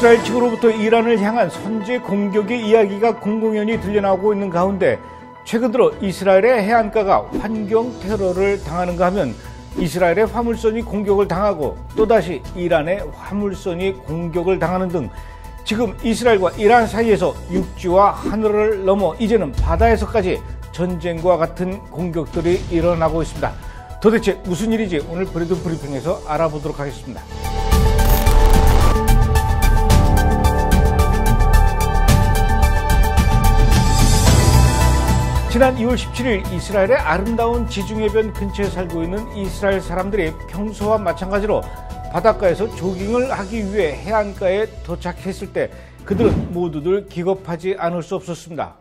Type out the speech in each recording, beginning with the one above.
이스라엘 측으로부터 이란을 향한 선제 공격의 이야기가 공공연히 들려나오고 있는 가운데 최근 들어 이스라엘의 해안가가 환경 테러를 당하는가 하면 이스라엘의 화물선이 공격을 당하고 또다시 이란의 화물선이 공격을 당하는 등 지금 이스라엘과 이란 사이에서 육지와 하늘을 넘어 이제는 바다에서까지 전쟁과 같은 공격들이 일어나고 있습니다. 도대체 무슨 일인지 오늘 브리든 브리핑에서 알아보도록 하겠습니다. 지난 2월 17일 이스라엘의 아름다운 지중해변 근처에 살고 있는 이스라엘 사람들이 평소와 마찬가지로 바닷가에서 조깅을 하기 위해 해안가에 도착했을 때 그들은 모두들 기겁하지 않을 수 없었습니다.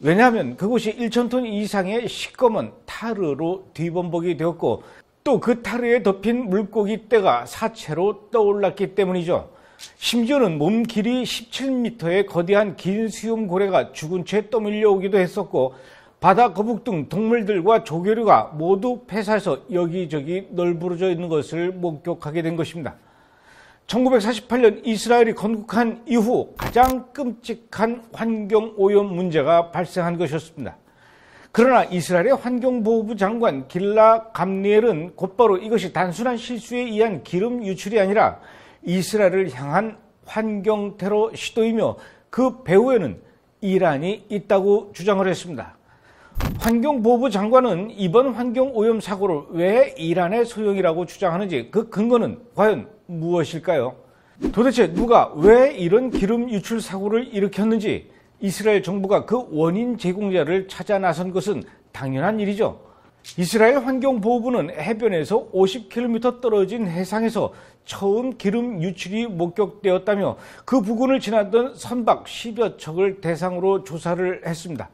왜냐하면 그곳이 1,000톤 이상의 시꺼먼 타르로 뒤범벅이 되었고 또 그 타르에 덮인 물고기 떼가 사체로 떠올랐기 때문이죠. 심지어는 몸 길이 17m의 거대한 긴 수염고래가 죽은 채 떠밀려오기도 했었고 바다 거북 등 동물들과 조개류가 모두 폐사해서 여기저기 널브러져 있는 것을 목격하게 된 것입니다. 1948년 이스라엘이 건국한 이후 가장 끔찍한 환경오염 문제가 발생한 것이었습니다. 그러나 이스라엘의 환경보호부 장관 길라 감리엘은 곧바로 이것이 단순한 실수에 의한 기름 유출이 아니라 이스라엘을 향한 환경 테러 시도이며 그 배후에는 이란이 있다고 주장을 했습니다. 환경보호부 장관은 이번 환경오염 사고를 왜 이란의 소용이라고 주장하는지 그 근거는 과연 무엇일까요? 도대체 누가 왜 이런 기름 유출 사고를 일으켰는지 이스라엘 정부가 그 원인 제공자를 찾아 나선 것은 당연한 일이죠. 이스라엘 환경보호부는 해변에서 50km 떨어진 해상에서 처음 기름 유출이 목격되었다며 그 부근을 지나던 선박 10여 척을 대상으로 조사를 했습니다.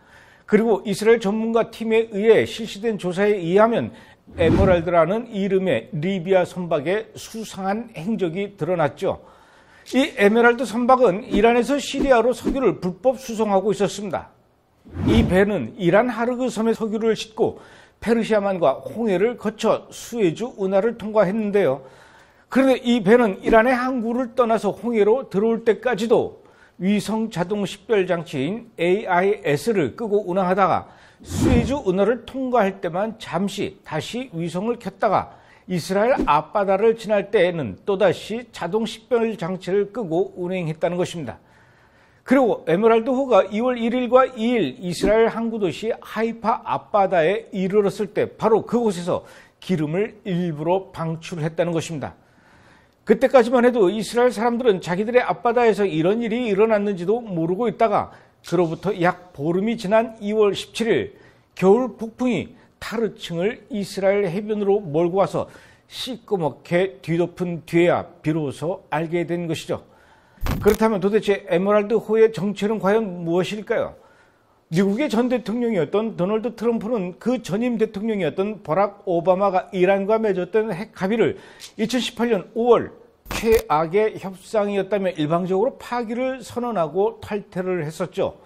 그리고 이스라엘 전문가 팀에 의해 실시된 조사에 의하면 에메랄드라는 이름의 리비아 선박에 수상한 행적이 드러났죠. 이 에메랄드 선박은 이란에서 시리아로 석유를 불법 수송하고 있었습니다. 이 배는 이란 하르그 섬에 석유를 싣고 페르시아만과 홍해를 거쳐 수에즈 운하를 통과했는데요. 그런데 이 배는 이란의 항구를 떠나서 홍해로 들어올 때까지도 위성 자동 식별 장치인 AIS를 끄고 운항하다가 수에즈 운하를 통과할 때만 잠시 다시 위성을 켰다가 이스라엘 앞바다를 지날 때에는 또다시 자동 식별 장치를 끄고 운행했다는 것입니다. 그리고 에메랄드호가 2월 1일과 2일 이스라엘 항구도시 하이파 앞바다에 이르렀을 때 바로 그곳에서 기름을 일부러 방출했다는 것입니다. 그때까지만 해도 이스라엘 사람들은 자기들의 앞바다에서 이런 일이 일어났는지도 모르고 있다가 그로부터 약 보름이 지난 2월 17일 겨울 폭풍이 타르층을 이스라엘 해변으로 몰고 와서 시꺼멓게 뒤덮은 뒤에야 비로소 알게 된 것이죠. 그렇다면 도대체 에메랄드호의 정체는 과연 무엇일까요? 미국의 전 대통령이었던 도널드 트럼프는 그 전임 대통령이었던 버락 오바마가 이란과 맺었던 핵 합의를 2018년 5월 최악의 협상이었다며 일방적으로 파기를 선언하고 탈퇴를 했었죠.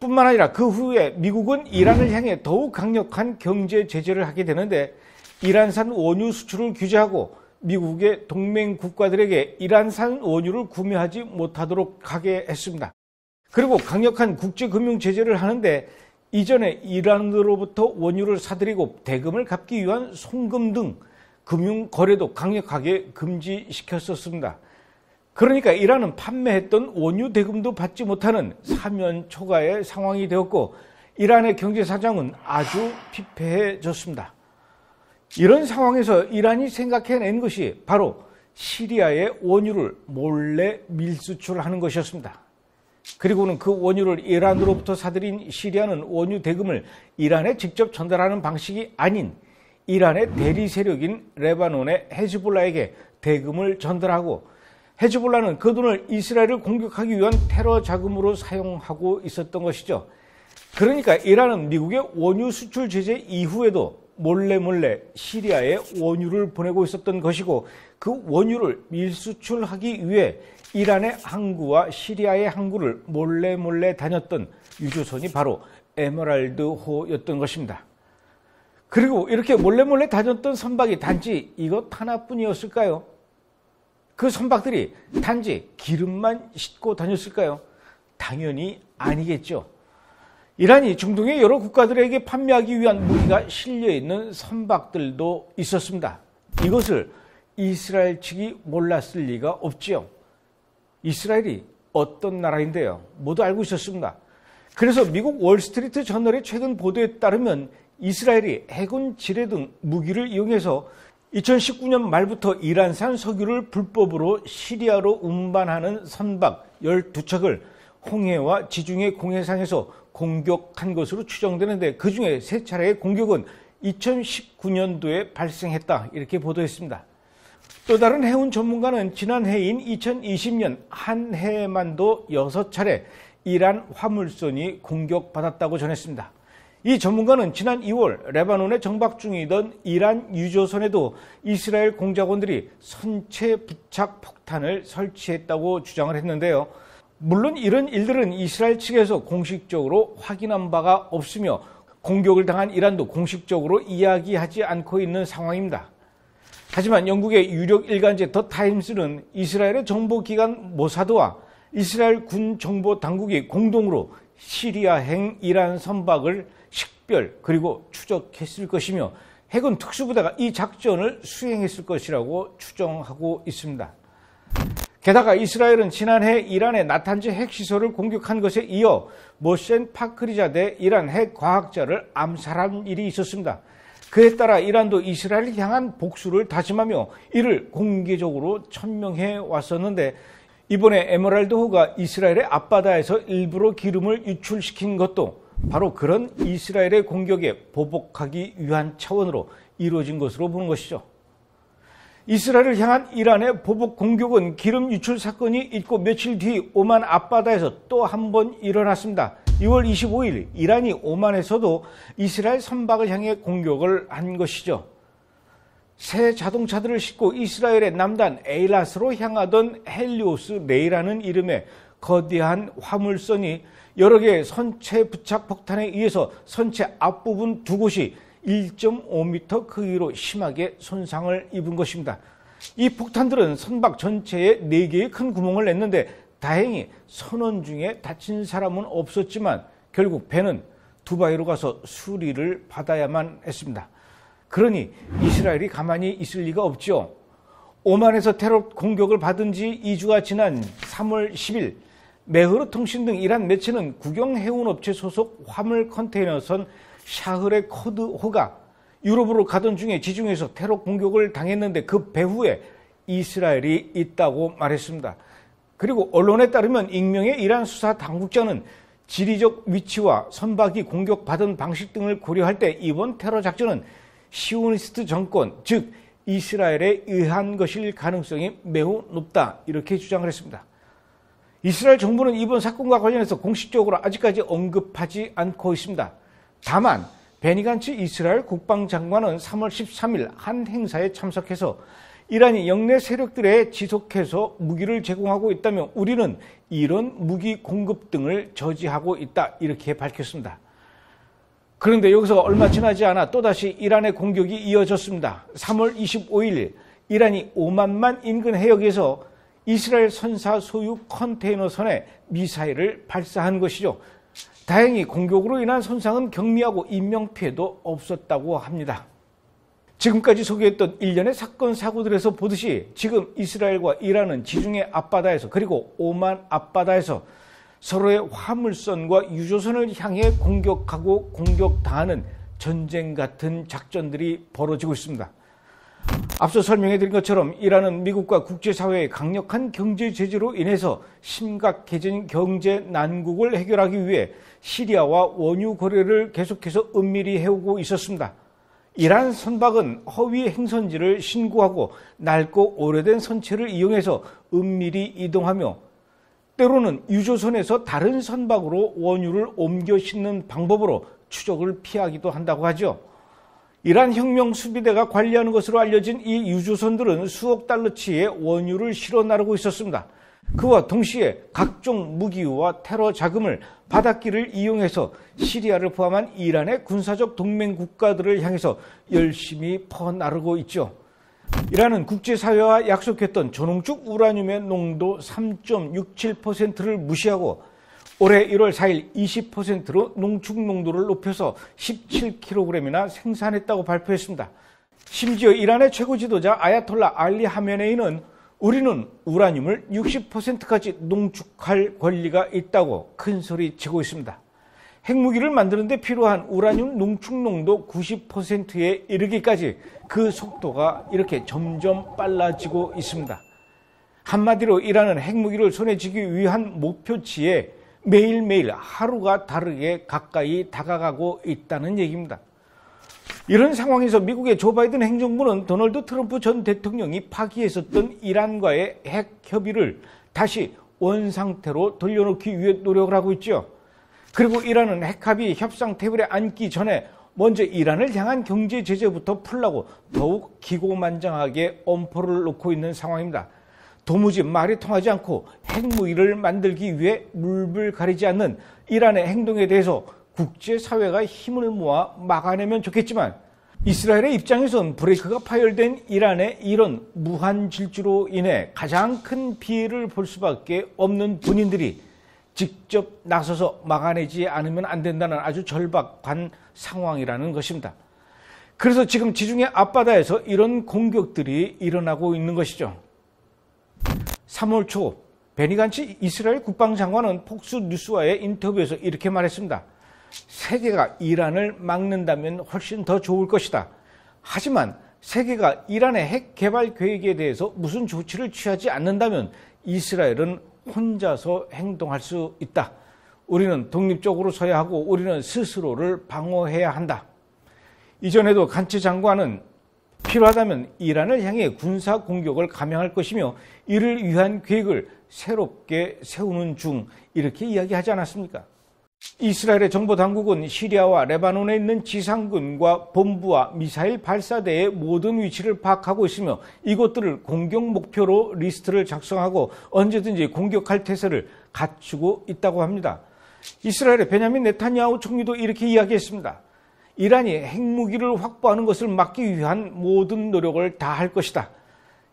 뿐만 아니라 그 후에 미국은 이란을 향해 더욱 강력한 경제 제재를 하게 되는데 이란산 원유 수출을 규제하고 미국의 동맹 국가들에게 이란산 원유를 구매하지 못하도록 하게 했습니다. 그리고 강력한 국제금융 제재를 하는데 이전에 이란으로부터 원유를 사들이고 대금을 갚기 위한 송금 등 금융 거래도 강력하게 금지시켰었습니다. 그러니까 이란은 판매했던 원유 대금도 받지 못하는 사면초가의 상황이 되었고 이란의 경제 사정은 아주 피폐해졌습니다. 이런 상황에서 이란이 생각해낸 것이 바로 시리아의 원유를 몰래 밀수출하는 것이었습니다. 그리고는 그 원유를 이란으로부터 사들인 시리아는 원유 대금을 이란에 직접 전달하는 방식이 아닌 이란의 대리 세력인 레바논의 헤즈볼라에게 대금을 전달하고, 헤즈볼라는 그 돈을 이스라엘을 공격하기 위한 테러 자금으로 사용하고 있었던 것이죠. 그러니까 이란은 미국의 원유 수출 제재 이후에도 몰래 시리아에 원유를 보내고 있었던 것이고, 그 원유를 밀수출하기 위해 이란의 항구와 시리아의 항구를 몰래 다녔던 유조선이 바로 에메랄드호였던 것입니다. 그리고 이렇게 몰래 다녔던 선박이 단지 이것 하나뿐이었을까요? 그 선박들이 단지 기름만 싣고 다녔을까요? 당연히 아니겠죠. 이란이 중동의 여러 국가들에게 판매하기 위한 무기가 실려있는 선박들도 있었습니다. 이것을 이스라엘 측이 몰랐을 리가 없지요. 이스라엘이 어떤 나라인데요? 모두 알고 있었습니다. 그래서 미국 월스트리트 저널의 최근 보도에 따르면 이스라엘이 해군 지뢰 등 무기를 이용해서 2019년 말부터 이란산 석유를 불법으로 시리아로 운반하는 선박 12척을 홍해와 지중해 공해상에서 공격한 것으로 추정되는데, 그중에 3차례의 공격은 2019년도에 발생했다, 이렇게 보도했습니다. 또 다른 해운 전문가는 지난 해인 2020년 한 해에만도 6차례 이란 화물선이 공격받았다고 전했습니다. 이 전문가는 지난 2월 레바논에 정박 중이던 이란 유조선에도 이스라엘 공작원들이 선체 부착 폭탄을 설치했다고 주장을 했는데요. 물론 이런 일들은 이스라엘 측에서 공식적으로 확인한 바가 없으며 공격을 당한 이란도 공식적으로 이야기하지 않고 있는 상황입니다. 하지만 영국의 유력 일간지 더 타임스는 이스라엘의 정보기관 모사드와 이스라엘 군 정보 당국이 공동으로 시리아행 이란 선박을 식별 그리고 추적했을 것이며 해군 특수부대가 이 작전을 수행했을 것이라고 추정하고 있습니다. 게다가 이스라엘은 지난해 이란의 나탄즈 핵시설을 공격한 것에 이어 모센 파크리자대 이란 핵과학자를 암살한 일이 있었습니다. 그에 따라 이란도 이스라엘을 향한 복수를 다짐하며 이를 공개적으로 천명해 왔었는데, 이번에 에메랄드호가 이스라엘의 앞바다에서 일부러 기름을 유출시킨 것도 바로 그런 이스라엘의 공격에 보복하기 위한 차원으로 이루어진 것으로 보는 것이죠. 이스라엘을 향한 이란의 보복 공격은 기름 유출 사건이 있고 며칠 뒤 오만 앞바다에서 또 한 번 일어났습니다. 2월 25일 이란이 오만에서도 이스라엘 선박을 향해 공격을 한 것이죠. 새 자동차들을 싣고 이스라엘의 남단 에일라스로 향하던 헬리오스 레이라는 이름의 거대한 화물선이 여러 개의 선체 부착 폭탄에 의해서 선체 앞부분 2곳이 1.5m 크기로 심하게 손상을 입은 것입니다. 이 폭탄들은 선박 전체에 4개의 큰 구멍을 냈는데 다행히 선원 중에 다친 사람은 없었지만 결국 배는 두바이로 가서 수리를 받아야만 했습니다. 그러니 이스라엘이 가만히 있을 리가 없죠. 오만에서 테러 공격을 받은 지 2주가 지난 3월 10일 메흐르 통신 등 이란 매체는 국영해운업체 소속 화물 컨테이너선 샤흐레 코드호가 유럽으로 가던 중에 지중해에서 테러 공격을 당했는데 그 배후에 이스라엘이 있다고 말했습니다. 그리고 언론에 따르면 익명의 이란 수사 당국자는 지리적 위치와 선박이 공격받은 방식 등을 고려할 때 이번 테러 작전은 시오니스트 정권, 즉 이스라엘에 의한 것일 가능성이 매우 높다, 이렇게 주장을 했습니다. 이스라엘 정부는 이번 사건과 관련해서 공식적으로 아직까지 언급하지 않고 있습니다. 다만 베니 간츠 이스라엘 국방장관은 3월 13일 한 행사에 참석해서 이란이 영내 세력들에 지속해서 무기를 제공하고 있다며 우리는 이런 무기 공급 등을 저지하고 있다, 이렇게 밝혔습니다. 그런데 여기서 얼마 지나지 않아 또다시 이란의 공격이 이어졌습니다. 3월 25일 이란이 오만만 인근 해역에서 이스라엘 선사 소유 컨테이너선에 미사일을 발사한 것이죠. 다행히 공격으로 인한 손상은 경미하고 인명피해도 없었다고 합니다. 지금까지 소개했던 일련의 사건 사고들에서 보듯이 지금 이스라엘과 이란은 지중해 앞바다에서 그리고 오만 앞바다에서 서로의 화물선과 유조선을 향해 공격하고 공격당하는 전쟁 같은 작전들이 벌어지고 있습니다. 앞서 설명해드린 것처럼 이란은 미국과 국제사회의 강력한 경제 제재로 인해서 심각해진 경제 난국을 해결하기 위해 시리아와 원유 거래를 계속해서 은밀히 해오고 있었습니다. 이란 선박은 허위 행선지를 신고하고 낡고 오래된 선체를 이용해서 은밀히 이동하며 때로는 유조선에서 다른 선박으로 원유를 옮겨 싣는 방법으로 추적을 피하기도 한다고 하죠. 이란 혁명 수비대가 관리하는 것으로 알려진 이 유조선들은 수억 달러치의 원유를 실어 나르고 있었습니다. 그와 동시에 각종 무기와 테러 자금을 바닷길을 이용해서 시리아를 포함한 이란의 군사적 동맹 국가들을 향해서 열심히 퍼나르고 있죠. 이란은 국제사회와 약속했던 전홍축 우라늄의 농도 3.67%를 무시하고 올해 1월 4일 20%로 농축 농도를 높여서 17kg이나 생산했다고 발표했습니다. 심지어 이란의 최고 지도자 아야톨라 알리 하메네이는 우리는 우라늄을 60%까지 농축할 권리가 있다고 큰 소리 치고 있습니다. 핵무기를 만드는 데 필요한 우라늄 농축 농도 90%에 이르기까지 그 속도가 이렇게 점점 빨라지고 있습니다. 한마디로 이란은 핵무기를 손에 쥐기 위한 목표치에 매일매일 하루가 다르게 가까이 다가가고 있다는 얘기입니다. 이런 상황에서 미국의 조 바이든 행정부는 도널드 트럼프 전 대통령이 파기했었던 이란과의 핵 협의를 다시 원상태로 돌려놓기 위해 노력을 하고 있죠. 그리고 이란은 핵합의 협상 테이블에 앉기 전에 먼저 이란을 향한 경제 제재부터 풀라고 더욱 기고만장하게 엄포를 놓고 있는 상황입니다. 도무지 말이 통하지 않고 핵무기를 만들기 위해 물불 가리지 않는 이란의 행동에 대해서 국제사회가 힘을 모아 막아내면 좋겠지만 이스라엘의 입장에선 브레이크가 파열된 이란의 이런 무한 질주로 인해 가장 큰 피해를 볼 수밖에 없는 본인들이 직접 나서서 막아내지 않으면 안 된다는 아주 절박한 상황이라는 것입니다. 그래서 지금 지중해 앞바다에서 이런 공격들이 일어나고 있는 것이죠. 3월 초 베니 간츠 이스라엘 국방장관은 폭스 뉴스와의 인터뷰에서 이렇게 말했습니다. 세계가 이란을 막는다면 훨씬 더 좋을 것이다. 하지만 세계가 이란의 핵 개발 계획에 대해서 무슨 조치를 취하지 않는다면 이스라엘은 혼자서 행동할 수 있다. 우리는 독립적으로 서야 하고 우리는 스스로를 방어해야 한다. 이전에도 간츠 장관은 필요하다면 이란을 향해 군사 공격을 감행할 것이며 이를 위한 계획을 새롭게 세우는 중 이렇게 이야기하지 않았습니까? 이스라엘의 정보당국은 시리아와 레바논에 있는 지상군과 본부와 미사일 발사대의 모든 위치를 파악하고 있으며 이것들을 공격 목표로 리스트를 작성하고 언제든지 공격할 태세를 갖추고 있다고 합니다. 이스라엘의 베냐민 네타냐후 총리도 이렇게 이야기했습니다. 이란이 핵무기를 확보하는 것을 막기 위한 모든 노력을 다할 것이다.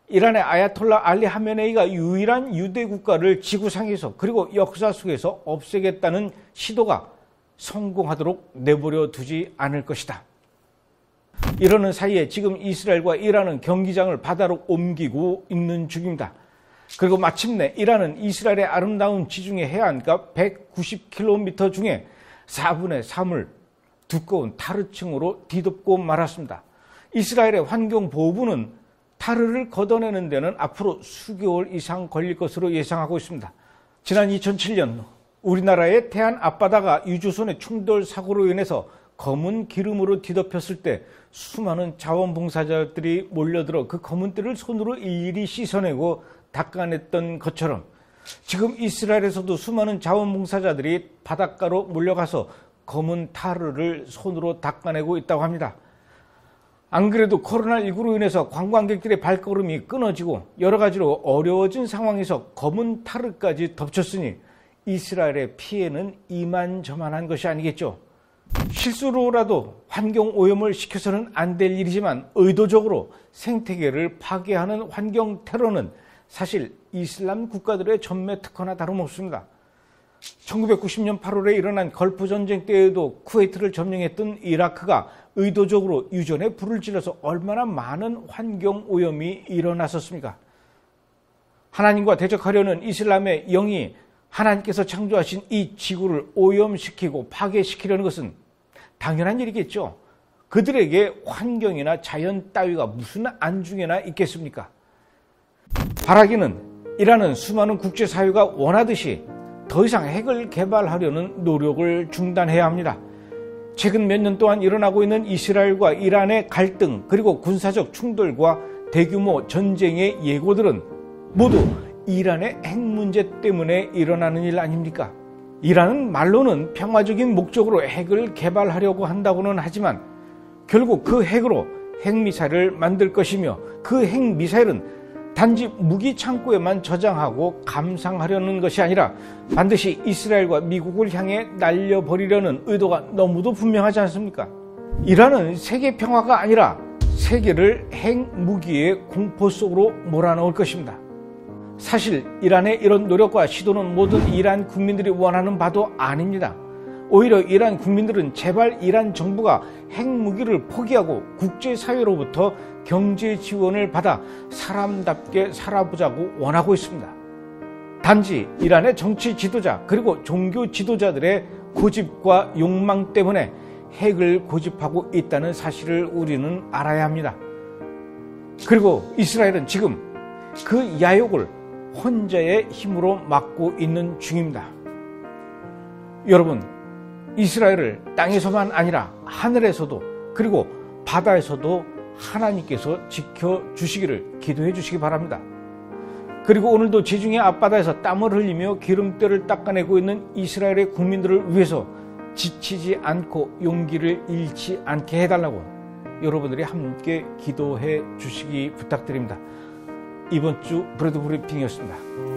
이란의 아야톨라 알리 하메네이가 유일한 유대 국가를 지구상에서 그리고 역사 속에서 없애겠다는 시도가 성공하도록 내버려 두지 않을 것이다. 이러는 사이에 지금 이스라엘과 이란은 경기장을 바다로 옮기고 있는 중입니다. 그리고 마침내 이란은 이스라엘의 아름다운 지중해 해안가 190km 중에 4분의 3을 두꺼운 타르층으로 뒤덮고 말았습니다. 이스라엘의 환경보호부는 타르를 걷어내는 데는 앞으로 수개월 이상 걸릴 것으로 예상하고 있습니다. 지난 2007년 우리나라의 태안 앞바다가 유조선의 충돌 사고로 인해서 검은 기름으로 뒤덮였을 때 수많은 자원봉사자들이 몰려들어 그 검은 때를 손으로 일일이 씻어내고 닦아냈던 것처럼 지금 이스라엘에서도 수많은 자원봉사자들이 바닷가로 몰려가서 검은 타르를 손으로 닦아내고 있다고 합니다. 안 그래도 코로나19로 인해서 관광객들의 발걸음이 끊어지고 여러 가지로 어려워진 상황에서 검은 타르까지 덮쳤으니 이스라엘의 피해는 이만저만한 것이 아니겠죠. 실수로라도 환경오염을 시켜서는 안 될 일이지만 의도적으로 생태계를 파괴하는 환경 테러는 사실 이슬람 국가들의 전매 특허나 다름없습니다. 1990년 8월에 일어난 걸프 전쟁 때에도 쿠웨이트를 점령했던 이라크가 의도적으로 유전에 불을 질러서 얼마나 많은 환경 오염이 일어났었습니까? 하나님과 대적하려는 이슬람의 영이 하나님께서 창조하신 이 지구를 오염시키고 파괴시키려는 것은 당연한 일이겠죠. 그들에게 환경이나 자연 따위가 무슨 안중에나 있겠습니까? 바라기는 이라는 수많은 국제사회가 원하듯이 더 이상 핵을 개발하려는 노력을 중단해야 합니다. 최근 몇 년 동안 일어나고 있는 이스라엘과 이란의 갈등, 그리고 군사적 충돌과 대규모 전쟁의 예고들은 모두 이란의 핵 문제 때문에 일어나는 일 아닙니까? 이란은 말로는 평화적인 목적으로 핵을 개발하려고 한다고는 하지만 결국 그 핵으로 핵미사일을 만들 것이며 그 핵미사일은 단지 무기 창고에만 저장하고 감상하려는 것이 아니라 반드시 이스라엘과 미국을 향해 날려버리려는 의도가 너무도 분명하지 않습니까? 이란은 세계 평화가 아니라 세계를 핵무기의 공포 속으로 몰아넣을 것입니다. 사실 이란의 이런 노력과 시도는 모든 이란 국민들이 원하는 바도 아닙니다. 오히려 이란 국민들은 제발 이란 정부가 핵무기를 포기하고 국제사회로부터 경제 지원을 받아 사람답게 살아보자고 원하고 있습니다. 단지 이란의 정치 지도자 그리고 종교 지도자들의 고집과 욕망 때문에 핵을 고집하고 있다는 사실을 우리는 알아야 합니다. 그리고 이스라엘은 지금 그 야욕을 혼자의 힘으로 막고 있는 중입니다. 여러분, 이스라엘을 땅에서만 아니라 하늘에서도 그리고 바다에서도 하나님께서 지켜주시기를 기도해 주시기 바랍니다. 그리고 오늘도 지중해 앞바다에서 땀을 흘리며 기름때를 닦아내고 있는 이스라엘의 국민들을 위해서 지치지 않고 용기를 잃지 않게 해달라고 여러분들이 함께 기도해 주시기 부탁드립니다. 이번 주 브레드 브리핑이었습니다.